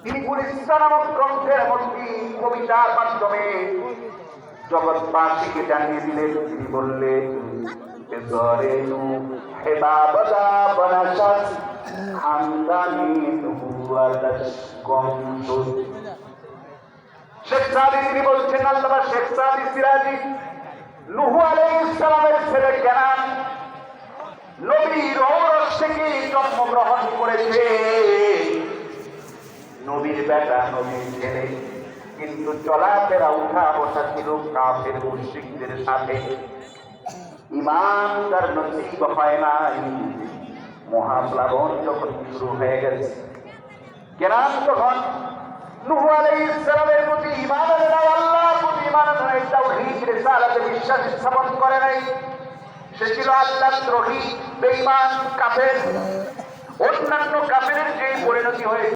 তিনি গুলিস্তা নামক গ্রন্থের মধ্যে কবিতার মাধ্যমে জগৎবাসীকে জানিয়ে দিলেন। তিনি বললেন, শেখ সাদি তিনি বলছেন, আল্লামা শেখ সাদি সিরাজি নূহ আলাইহিস সালামের ছেলে কেনান নবীর ঔরস থেকে জন্মগ্রহণ করেছে, নবীর বেটা, নবীর ছেলে, কিন্তু চলাফেরা উঠা বসা ছিল কাফের মুশরিকদের সাথে। ঈমান তার নসিব হয় নাই। মহাপ্লাবন যখন শুরু হয়ে গেছে, কেনান তখন নূহ আলাইহিস সালামের প্রতি ঈমান আনে নাই, আল্লাহর প্রতি ঈমান আনে নাই, তাওহীদ রিসালাতে বিশ্বাস স্থাপন করে নাই। সে ছিল আল্লাহর দ্রোহী, বেঈমান, কাফের। অন্যান্য কাফেরের যে পরিণতি হয়েছে